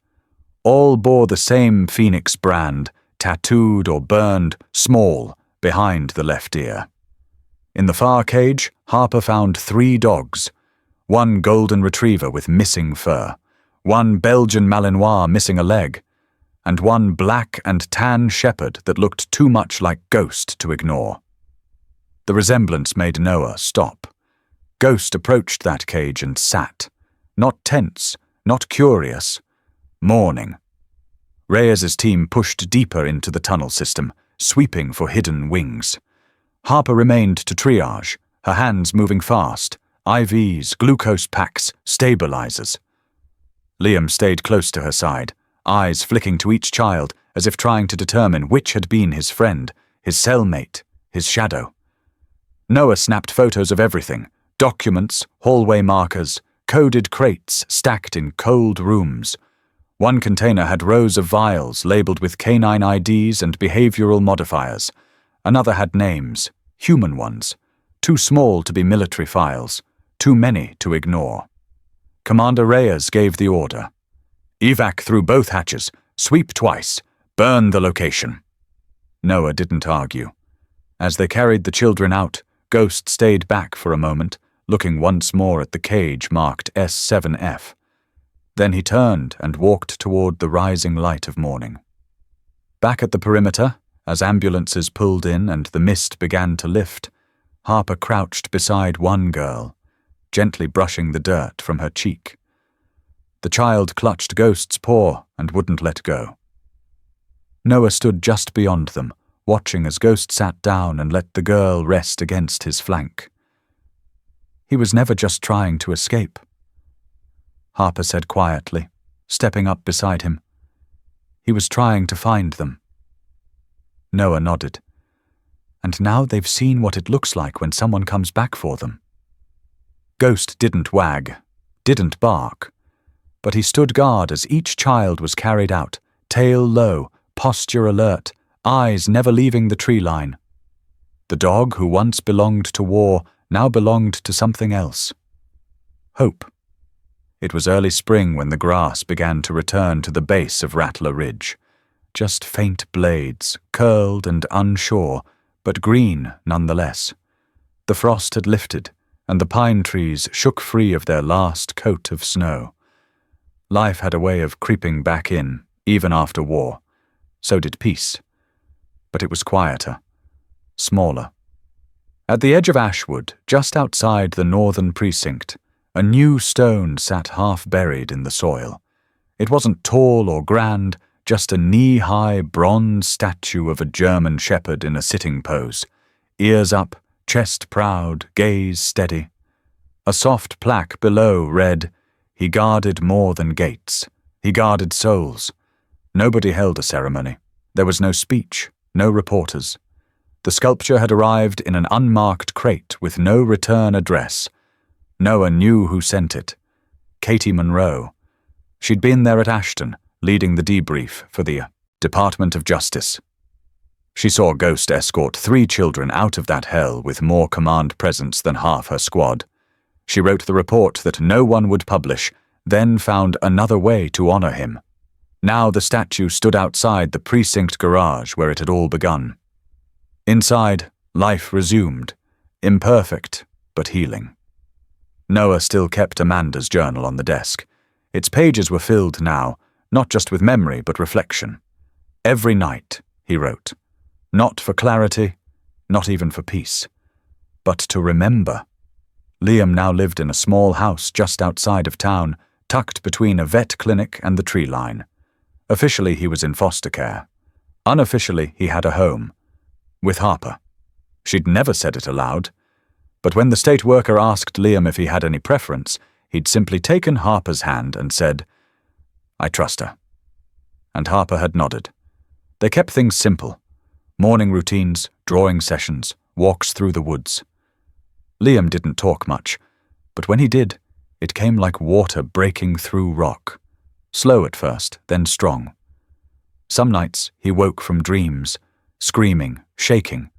[SPEAKER 1] All bore the same Phoenix brand, tattooed or burned, small, behind the left ear. In the far cage, Harper found 3 dogs. One golden retriever with missing fur, one Belgian Malinois missing a leg, and one black and tan shepherd that looked too much like Ghost to ignore. The resemblance made Noah stop. Ghost approached that cage and sat, not tense, not curious, mourning. Reyes's team pushed deeper into the tunnel system, sweeping for hidden wings. Harper remained to triage, her hands moving fast, IVs, glucose packs, stabilizers. Liam stayed close to her side, eyes flicking to each child as if trying to determine which had been his friend, his cellmate, his shadow. Noah snapped photos of everything: documents, hallway markers, coded crates stacked in cold rooms. One container had rows of vials labeled with canine IDs and behavioral modifiers. Another had names, human ones, too small to be military files, too many to ignore. Commander Reyes gave the order. "Evac through both hatches, sweep twice, burn the location." Noah didn't argue. As they carried the children out, Ghost stayed back for a moment, looking once more at the cage marked S7F. Then he turned and walked toward the rising light of morning. Back at the perimeter, as ambulances pulled in and the mist began to lift, Harper crouched beside one girl, gently brushing the dirt from her cheek. The child clutched Ghost's paw and wouldn't let go. Noah stood just beyond them, watching as Ghost sat down and let the girl rest against his flank. He was never just trying to escape. Harper said quietly, stepping up beside him. He was trying to find them. Noah nodded. And now they've seen what it looks like when someone comes back for them. Ghost didn't wag, didn't bark, but he stood guard as each child was carried out, tail low, posture alert, eyes never leaving the tree line. The dog who once belonged to war now belonged to something else. Hope. It was early spring when the grass began to return to the base of Rattler Ridge. Just faint blades, curled and unsure, but green nonetheless. The frost had lifted, and the pine trees shook free of their last coat of snow. Life had a way of creeping back in, even after war. So did peace. But it was quieter, smaller. At the edge of Ashwood, just outside the northern precinct, a new stone sat half-buried in the soil. It wasn't tall or grand, just a knee-high bronze statue of a German shepherd in a sitting pose, ears up, chest proud, gaze steady. A soft plaque below read, "He guarded more than gates. He guarded souls." Nobody held a ceremony. There was no speech, no reporters. The sculpture had arrived in an unmarked crate with no return address. Noah knew who sent it. Katie Monroe. She'd been there at Ashton, leading the debrief for the Department of Justice. She saw Ghost escort 3 children out of that hell with more command presence than half her squad. She wrote the report that no one would publish, then found another way to honor him. Now the statue stood outside the precinct garage where it had all begun. Inside, life resumed, imperfect but healing. Noah still kept Amanda's journal on the desk. Its pages were filled now, not just with memory but reflection. Every night, he wrote. Not for clarity, not even for peace, but to remember. Liam now lived in a small house just outside of town, tucked between a vet clinic and the tree line. Officially, he was in foster care. Unofficially, he had a home. With Harper. She'd never said it aloud. But when the state worker asked Liam if he had any preference, he'd simply taken Harper's hand and said, "I trust her." And Harper had nodded. They kept things simple. Morning routines, drawing sessions, walks through the woods. Liam didn't talk much, but when he did, it came like water breaking through rock. Slow at first, then strong. Some nights he woke from dreams, screaming, shaking.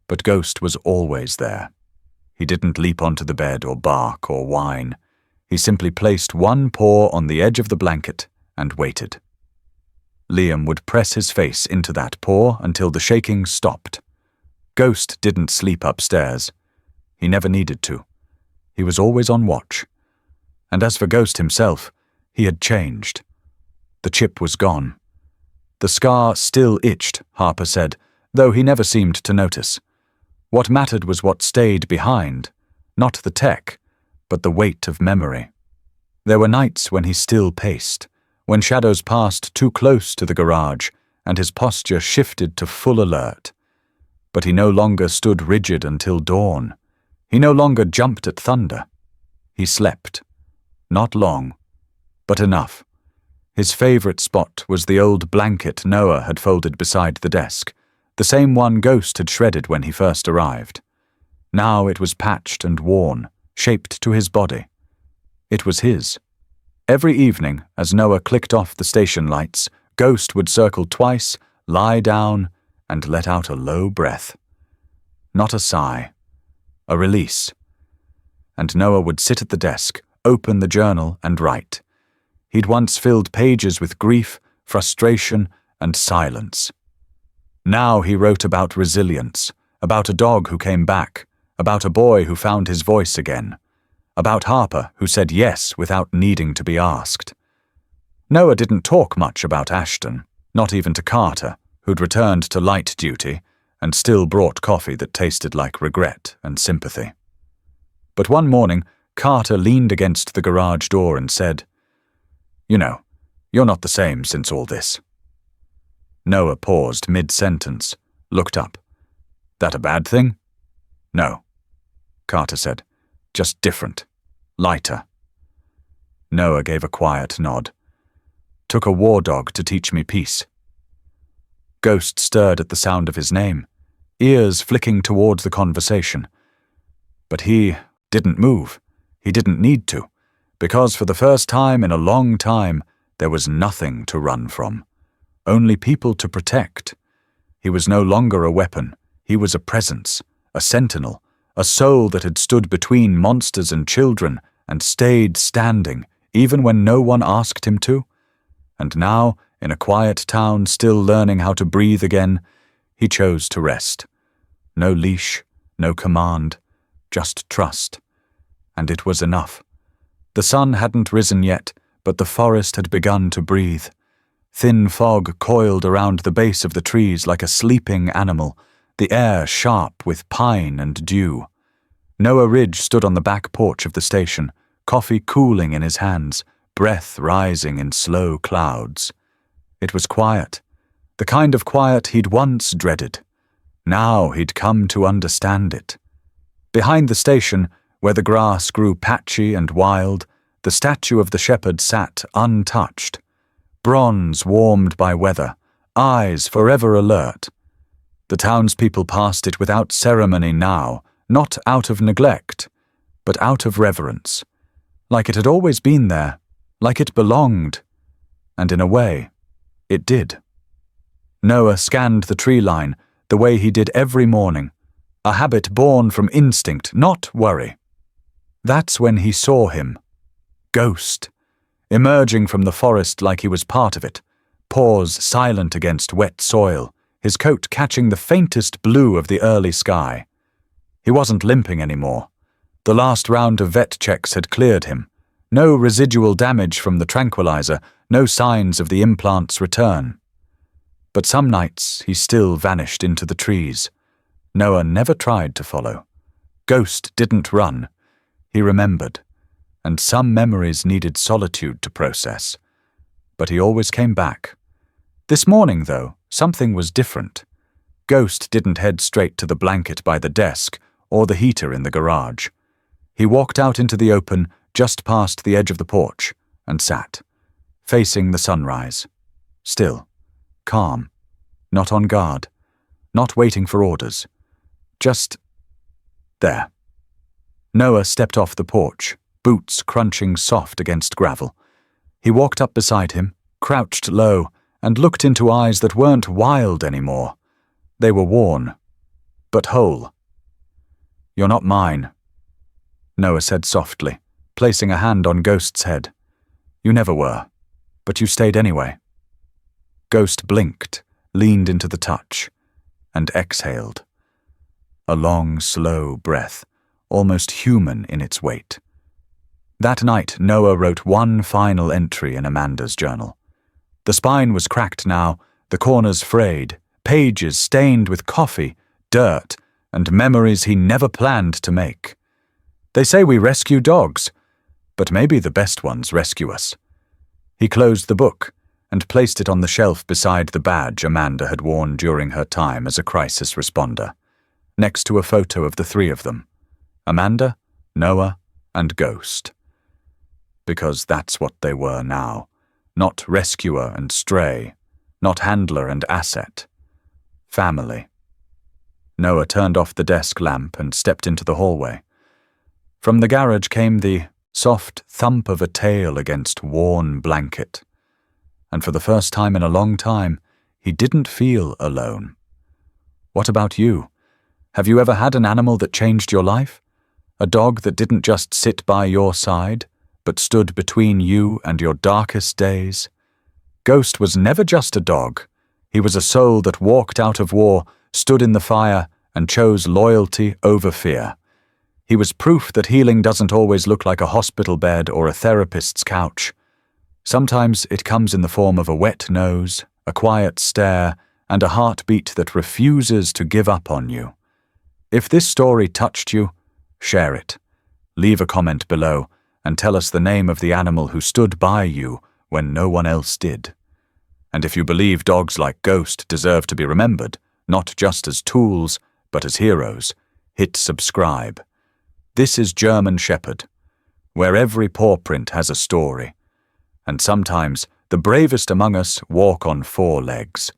[SPEAKER 1] But Ghost was always there. He didn't leap onto the bed or bark or whine. He simply placed one paw on the edge of the blanket and waited. Liam would press his face into that paw until the shaking stopped. Ghost didn't sleep upstairs. He never needed to. He was always on watch. And as for Ghost himself, he had changed. The chip was gone. The scar still itched, Harper said, though he never seemed to notice. What mattered was what stayed behind, not the tech, but the weight of memory. There were nights when he still paced, when shadows passed too close to the garage and his posture shifted to full alert. But he no longer stood rigid until dawn. He no longer jumped at thunder. He slept. Not long, but enough. His favorite spot was the old blanket Noah had folded beside the desk, the same one Ghost had shredded when he first arrived. Now it was patched and worn, shaped to his body. It was his. Every evening, as Noah clicked off the station lights, Ghost would circle twice, lie down, and let out a low breath. Not a sigh. A release. And Noah would sit at the desk, open the journal, and write. He'd once filled pages with grief, frustration, and silence. Now he wrote about resilience, about a dog who came back, about a boy who found his voice again, about Harper who said yes without needing to be asked. Noah didn't talk much about Ashton, not even to Carter, who'd returned to light duty and still brought coffee that tasted like regret and sympathy. But one morning, Carter leaned against the garage door and said, "You know, you're not the same since all this." Noah paused mid-sentence, looked up. "That a bad thing?" "No," Carter said. just different, lighter. Noah gave a quiet nod. Took a war dog to teach me peace. Ghost stirred at the sound of his name, ears flicking toward the conversation. But he didn't move. He didn't need to, because for the first time in a long time, there was nothing to run from. Only people to protect. He was no longer a weapon. He was a presence, a sentinel, a soul that had stood between monsters and children and stayed standing, even when no one asked him to. And now, in a quiet town still learning how to breathe again, he chose to rest. No leash, no command, just trust. And it was enough. The sun hadn't risen yet, but the forest had begun to breathe. Thin fog coiled around the base of the trees like a sleeping animal, the air sharp with pine and dew. Noah Ridge stood on the back porch of the station, coffee cooling in his hands, breath rising in slow clouds. It was quiet, the kind of quiet he'd once dreaded. Now he'd come to understand it. Behind the station, where the grass grew patchy and wild, the statue of the shepherd sat untouched. Bronze warmed by weather, eyes forever alert. The townspeople passed it without ceremony now, not out of neglect, but out of reverence. Like it had always been there, like it belonged. And in a way, it did. Noah scanned the tree line, the way he did every morning, a habit born from instinct, not worry. That's when he saw him. Ghost. Emerging from the forest like he was part of it, paws silent against wet soil, his coat catching the faintest blue of the early sky. He wasn't limping anymore. The last round of vet checks had cleared him. No residual damage from the tranquilizer, no signs of the implant's return. But some nights he still vanished into the trees. Noah never tried to follow. Ghost didn't run. He remembered. And some memories needed solitude to process. But he always came back. This morning, though, something was different. Ghost didn't head straight to the blanket by the desk or the heater in the garage. He walked out into the open, just past the edge of the porch, and sat, facing the sunrise. Still, calm, not on guard, not waiting for orders. Just there. Noah stepped off the porch, boots crunching soft against gravel. He walked up beside him, crouched low, and looked into eyes that weren't wild anymore. They were worn, but whole. "You're not mine," Noah said softly, placing a hand on Ghost's head. "You never were, but you stayed anyway." Ghost blinked, leaned into the touch, and exhaled. A long, slow breath, almost human in its weight. That night, Noah wrote one final entry in Amanda's journal. The spine was cracked now, the corners frayed, pages stained with coffee, dirt, and memories he never planned to make. They say we rescue dogs, but maybe the best ones rescue us. He closed the book and placed it on the shelf beside the badge Amanda had worn during her time as a crisis responder, next to a photo of the three of them, Amanda, Noah, and Ghost. Because that's what they were now, not rescuer and stray, not handler and asset. Family. Noah turned off the desk lamp and stepped into the hallway. From the garage came the soft thump of a tail against worn blanket. And for the first time in a long time, he didn't feel alone. What about you? Have you ever had an animal that changed your life? A dog that didn't just sit by your side, but stood between you and your darkest days? Ghost was never just a dog. He was a soul that walked out of war, stood in the fire, and chose loyalty over fear. He was proof that healing doesn't always look like a hospital bed or a therapist's couch. Sometimes it comes in the form of a wet nose, a quiet stare, and a heartbeat that refuses to give up on you. If this story touched you, share it. Leave a comment below and tell us the name of the animal who stood by you when no one else did. And if you believe dogs like Ghost deserve to be remembered, not just as tools, but as heroes, hit subscribe. This is German Shepherd, where every paw print has a story. And sometimes the bravest among us walk on 4 legs.